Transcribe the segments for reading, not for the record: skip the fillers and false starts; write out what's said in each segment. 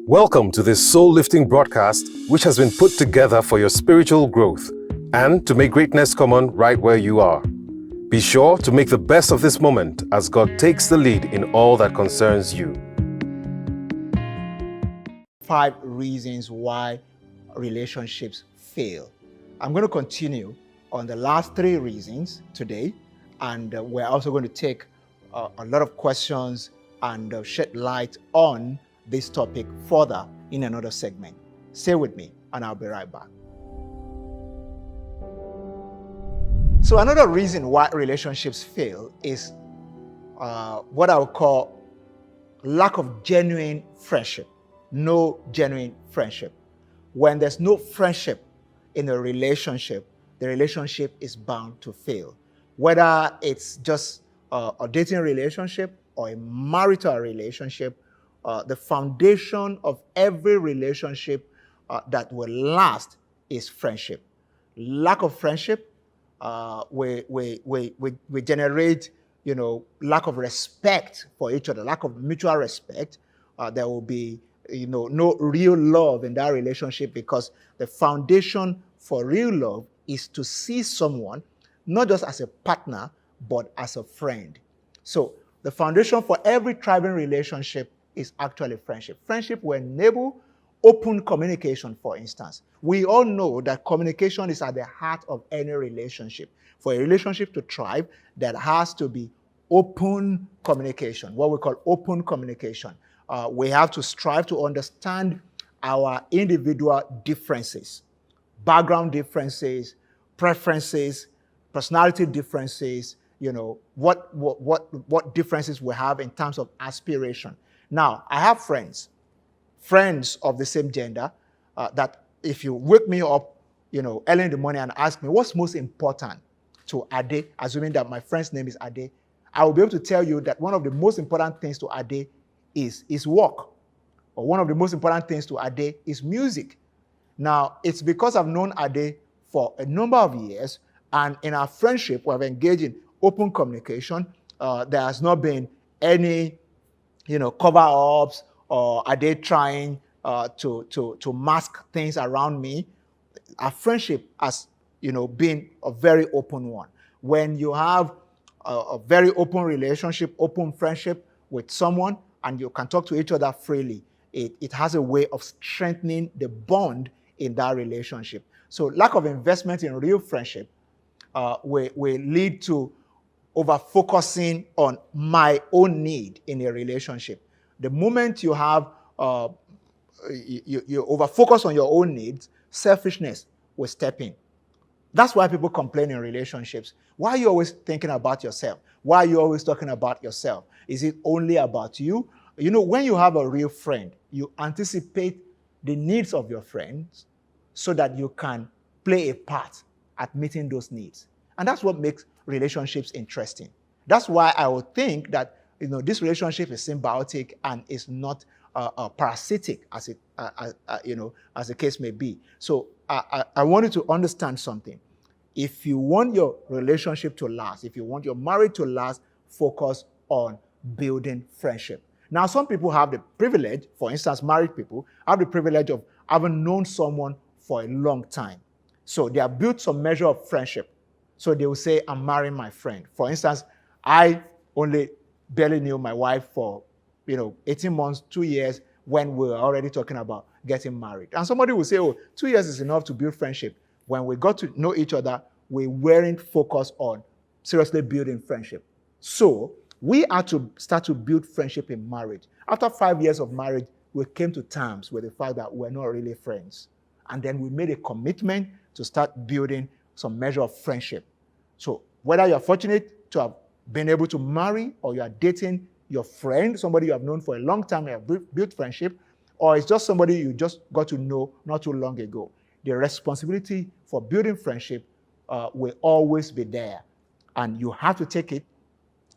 Welcome to this soul-lifting broadcast, which has been put together for your spiritual growth and to make greatness common right where you are. Be sure to make the best of this moment as God takes the lead in all that concerns you. 5 reasons why relationships fail. I'm going to continue on the last 3 reasons today, and we're also going to take a lot of questions and shed light on this topic further in another segment. Stay with me and I'll be right back. So another reason why relationships fail is what I would call lack of genuine friendship. No genuine friendship. When there's no friendship in a relationship, the relationship is bound to fail. Whether it's just a dating relationship or a marital relationship, the foundation of every relationship that will last is friendship. Lack of friendship, we generate, lack of respect for each other, lack of mutual respect. There will be, no real love in that relationship, because the foundation for real love is to see someone not just as a partner, but as a friend. So the foundation for every thriving relationship is actually friendship. Friendship will enable open communication, for instance. We all know that communication is at the heart of any relationship. For a relationship to thrive, there has to be open communication, what we call open communication. We have to strive to understand our individual differences, background differences, preferences, personality differences, what differences we have in terms of aspiration. Now, I have friends of the same gender, that if you wake me up, early in the morning and ask me what's most important to Ade, assuming that my friend's name is Ade, I will be able to tell you that one of the most important things to Ade is work, or one of the most important things to Ade is music. Now, it's because I've known Ade for a number of years, and in our friendship, we have engaged in open communication. There has not been any cover-ups, or are they trying to mask things around me? Our friendship has, been a very open one. When you have a very open relationship, open friendship with someone, and you can talk to each other freely, it has a way of strengthening the bond in that relationship. So lack of investment in real friendship will lead to over-focusing on my own need in a relationship. The moment you have, you over-focus on your own needs, selfishness will step in. That's why people complain in relationships. Why are you always thinking about yourself? Why are you always talking about yourself? Is it only about you? When you have a real friend, you anticipate the needs of your friends so that you can play a part at meeting those needs. And that's what makes relationships interesting. That's why I would think that this relationship is symbiotic and is not parasitic, as the case may be. So I want you to understand something. If you want your relationship to last, if you want your marriage to last, focus on building friendship. Now, some people have the privilege, for instance, married people have the privilege of having known someone for a long time. So they have built some measure of friendship. So they will say, I'm marrying my friend. For instance, I only barely knew my wife for 18 months, 2 years, when we were already talking about getting married. And somebody will say, 2 years is enough to build friendship. When we got to know each other, we weren't focused on seriously building friendship. So we had to start to build friendship in marriage. After 5 years of marriage, we came to terms with the fact that we're not really friends. And then we made a commitment to start building some measure of friendship. So whether you're fortunate to have been able to marry, or you are dating your friend, somebody you have known for a long time, you have built friendship, or it's just somebody you just got to know not too long ago, the responsibility for building friendship will always be there. And you have to take it.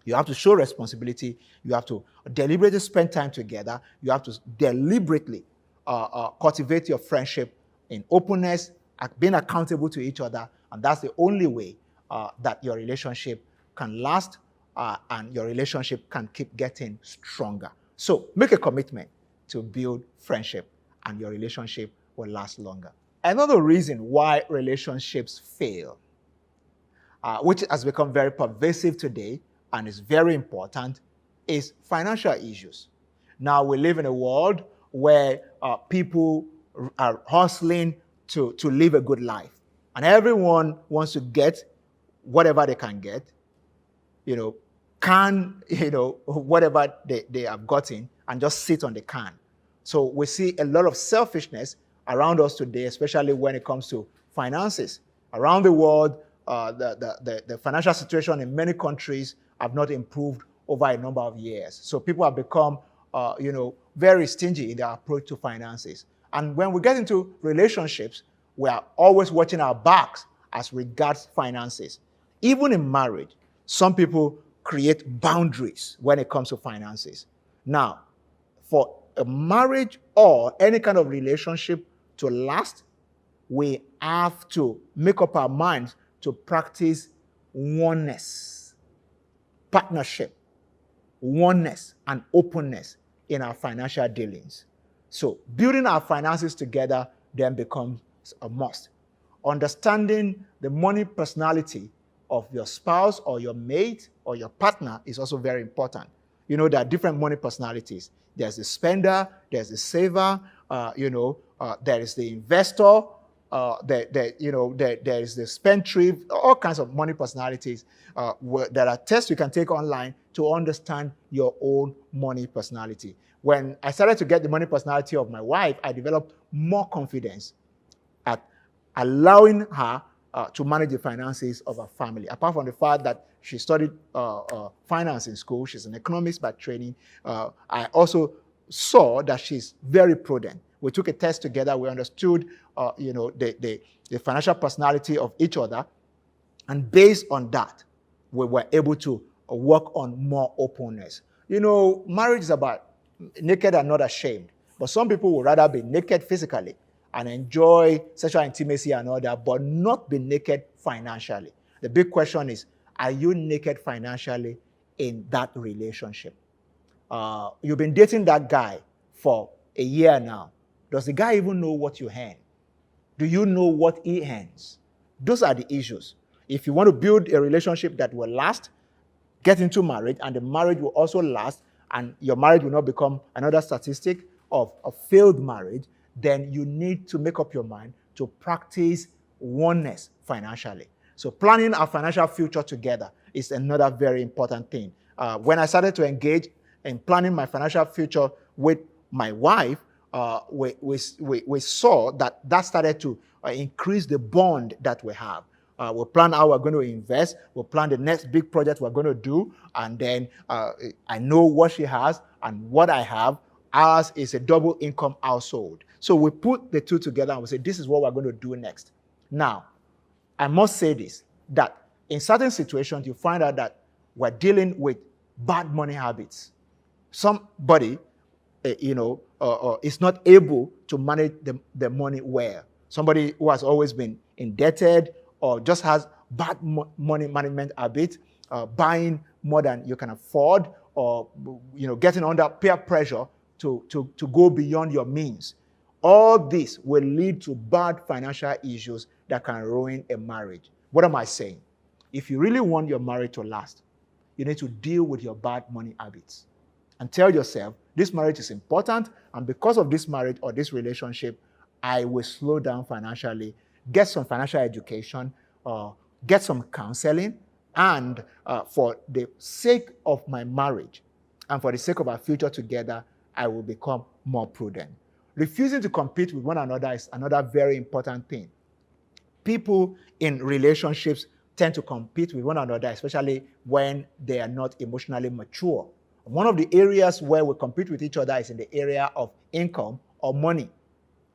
You have to show responsibility. You have to deliberately spend time together. You have to deliberately cultivate your friendship in openness, being accountable to each other. And that's the only way that your relationship can last and your relationship can keep getting stronger. So make a commitment. to build friendship, and your relationship will last longer. Another reason why relationships fail, which has become very pervasive today and is very important, is financial issues. Now, we live in a world where people are hustling to live a good life. And everyone wants to get whatever they can get, whatever they have gotten, and just sit on the can. So we see a lot of selfishness around us today, especially when it comes to finances. Around the world, the financial situation in many countries have not improved over a number of years. So people have become, very stingy in their approach to finances. And when we get into relationships, we are always watching our backs as regards finances. Even in marriage, some people create boundaries when it comes to finances. Now, for a marriage or any kind of relationship to last, we have to make up our minds to practice oneness, partnership, oneness, and openness in our financial dealings. So building our finances together then becomes a must. Understanding the money personality of your spouse or your mate or your partner is also very important. There are different money personalities. There's the spender, there's the saver, there is the investor, there is the spendthrift, all kinds of money personalities. There are tests you can take online to understand your own money personality. When I started to get the money personality of my wife, I developed more confidence at allowing her to manage the finances of her family. Apart from the fact that she studied finance in school, she's an economist by training, I also saw that she's very prudent. We took a test together, we understood the financial personality of each other, and based on that, we were able to work on more openness. Marriage is about naked and not ashamed, but some people would rather be naked physically and enjoy sexual intimacy and all that, but not be naked financially. The big question is, are you naked financially in that relationship? You've been dating that guy for a year now. Does the guy even know what you earn? Do you know what he earns? Those are the issues. If you want to build a relationship that will last, get into marriage, and the marriage will also last, and your marriage will not become another statistic of a failed marriage, then you need to make up your mind to practice oneness financially. So planning our financial future together is another very important thing. When I started to engage in planning my financial future with my wife, we saw that started to increase the bond that we have. We'll plan how we're going to invest. We'll plan the next big project we're going to do. And then I know what she has and what I have. Ours is a double income household. So we put the two together and we say, this is what we're going to do next. Now, I must say this, that in certain situations, you find out that we're dealing with bad money habits. Somebody, is not able to manage the money well. Somebody who has always been indebted or just has bad money management habits, buying more than you can afford, or getting under peer pressure to go beyond your means. All this will lead to bad financial issues that can ruin a marriage. What am I saying? If you really want your marriage to last, you need to deal with your bad money habits and tell yourself, this marriage is important, and because of this marriage or this relationship, I will slow down financially, get some financial education, get some counseling, and for the sake of my marriage and for the sake of our future together, I will become more prudent. Refusing to compete with one another is another very important thing. People in relationships tend to compete with one another, especially when they are not emotionally mature. One of the areas where we compete with each other is in the area of income or money.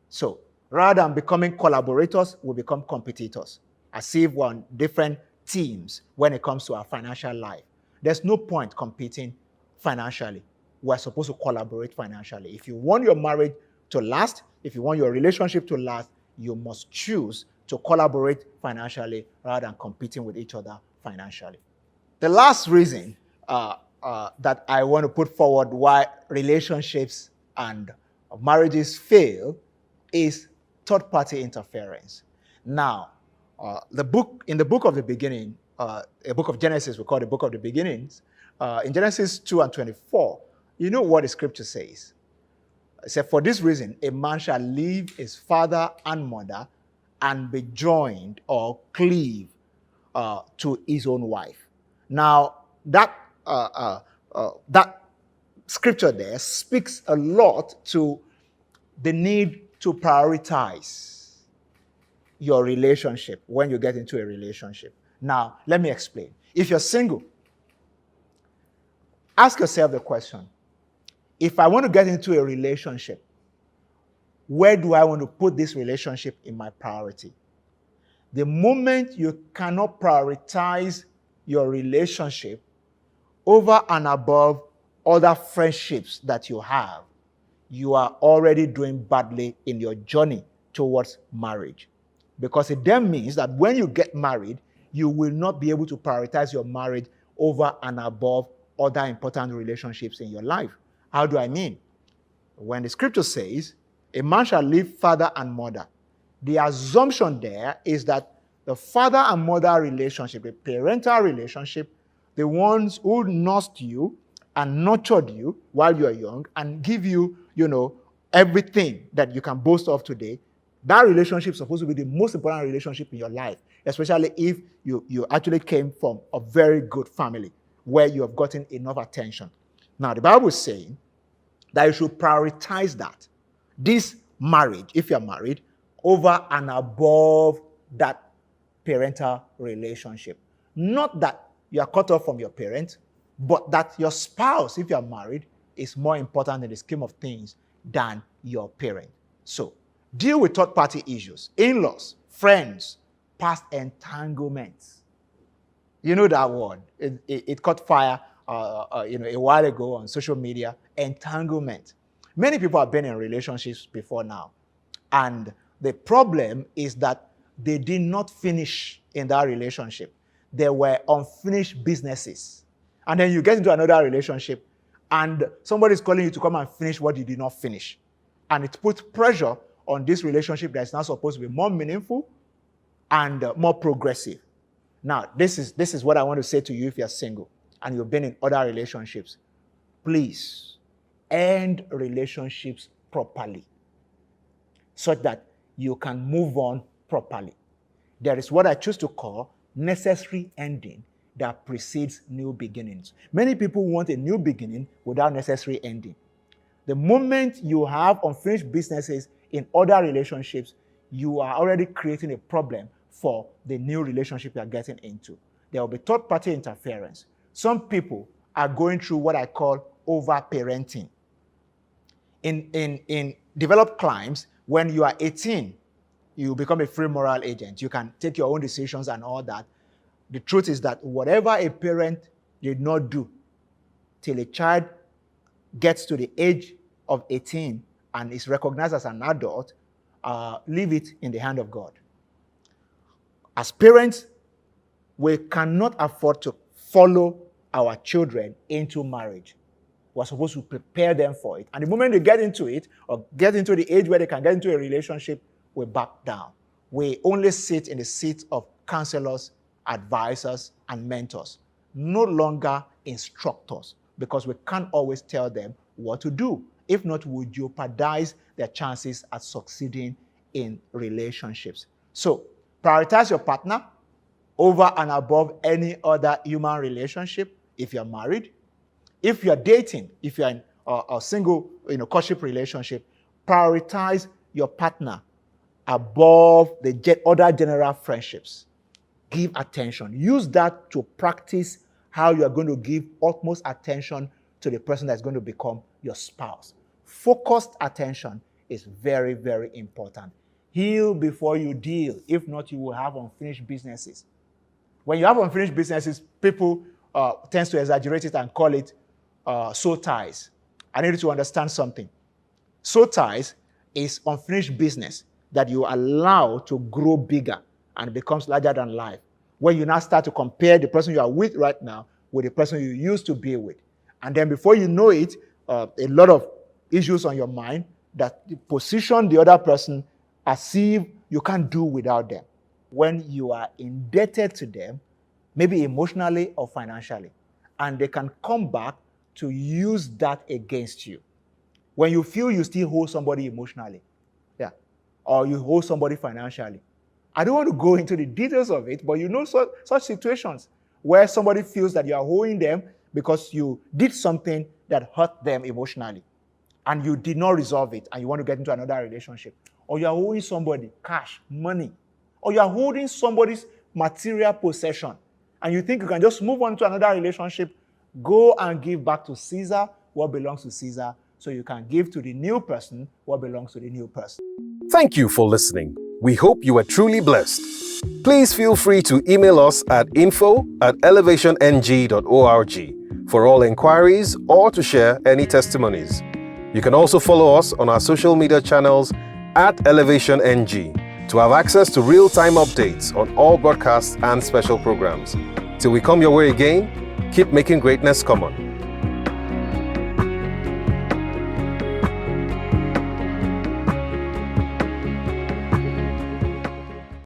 So rather than becoming collaborators, we become competitors, as if we're on different teams when it comes to our financial life. There's no point competing financially. We're supposed to collaborate financially. If you want your marriage to last, if you want your relationship to last, you must choose to collaborate financially rather than competing with each other financially. The last reason that I want to put forward why relationships and marriages fail is third-party interference. Now, in the book of the beginning, a book of Genesis, we call it the book of the beginnings. In Genesis 2:24, you know what the scripture says. It said, "For this reason, a man shall leave his father and mother and be joined or cleave to his own wife." Now, that scripture there speaks a lot to the need to prioritize your relationship when you get into a relationship. Now, let me explain. If you're single, ask yourself the question, if I want to get into a relationship, where do I want to put this relationship in my priority? The moment you cannot prioritize your relationship over and above other friendships that you have, you are already doing badly in your journey towards marriage. Because it then means that when you get married, you will not be able to prioritize your marriage over and above other important relationships in your life. How do I mean? When the scripture says, a man shall leave father and mother, the assumption there is that the father and mother relationship, the parental relationship, the ones who nursed you and nurtured you while you are young and give you, everything that you can boast of today, that relationship is supposed to be the most important relationship in your life, especially if you actually came from a very good family where you have gotten enough attention. Now, the Bible is saying that you should prioritize that, this marriage, if you're married, over and above that parental relationship. Not that you are cut off from your parents, but that your spouse, if you're married, is more important in the scheme of things than your parent. So, deal with third-party issues, in-laws, friends, past entanglements. You know that word. It caught fire a while ago on social media, entanglement. Many people have been in relationships before now. And the problem is that they did not finish in that relationship. There were unfinished businesses. And then you get into another relationship and somebody is calling you to come and finish what you did not finish. And it puts pressure on this relationship that is now supposed to be more meaningful and more progressive. Now, this is what I want to say to you if you're single and you've been in other relationships. Please end relationships properly so that you can move on properly. There is what I choose to call necessary ending that precedes new beginnings. Many people want a new beginning without necessary ending. The moment you have unfinished businesses in other relationships, you are already creating a problem for the new relationship you are getting into. There will be third-party interference. Some people are going through what I call over-parenting. In developed climes, when you are 18, you become a free moral agent. You can take your own decisions and all that. The truth is that whatever a parent did not do till a child gets to the age of 18 and is recognized as an adult, leave it in the hand of God. As parents, we cannot afford to follow our children into marriage. We're supposed to prepare them for it. And the moment they get into it, or get into the age where they can get into a relationship, we back down. We only sit in the seat of counselors, advisors, and mentors, no longer instructors, because we can't always tell them what to do. If not, we jeopardize their chances at succeeding in relationships. So, prioritize your partner over and above any other human relationship if you're married. If you're dating, if you're in a single courtship relationship, prioritize your partner above the other general friendships. Give attention. Use that to practice how you are going to give utmost attention to the person that's going to become your spouse. Focused attention is very, very important. Heal before you deal. If not, you will have unfinished businesses. When you have unfinished businesses, people tend to exaggerate it and call it soul ties. I need you to understand something. Soul ties is unfinished business that you allow to grow bigger and becomes larger than life. When you now start to compare the person you are with right now with the person you used to be with. And then before you know it, a lot of issues on your mind that position the other person as if you can't do without them. When you are indebted to them, maybe emotionally or financially, and they can come back to use that against you. When you feel you still hold somebody emotionally, or you hold somebody financially. I don't want to go into the details of it, but you know such situations where somebody feels that you are owing them because you did something that hurt them emotionally, and you did not resolve it, and you want to get into another relationship. Or you are owing somebody cash, money, or you are holding somebody's material possession, and you think you can just move on to another relationship, go and give back to Caesar what belongs to Caesar, so you can give to the new person what belongs to the new person. Thank you for listening. We hope you were truly blessed. Please feel free to email us at info@elevationg.org for all inquiries or to share any testimonies. You can also follow us on our social media channels @ElevationNG to have access to real-time updates on all broadcasts and special programs. Till we come your way again, keep making greatness common.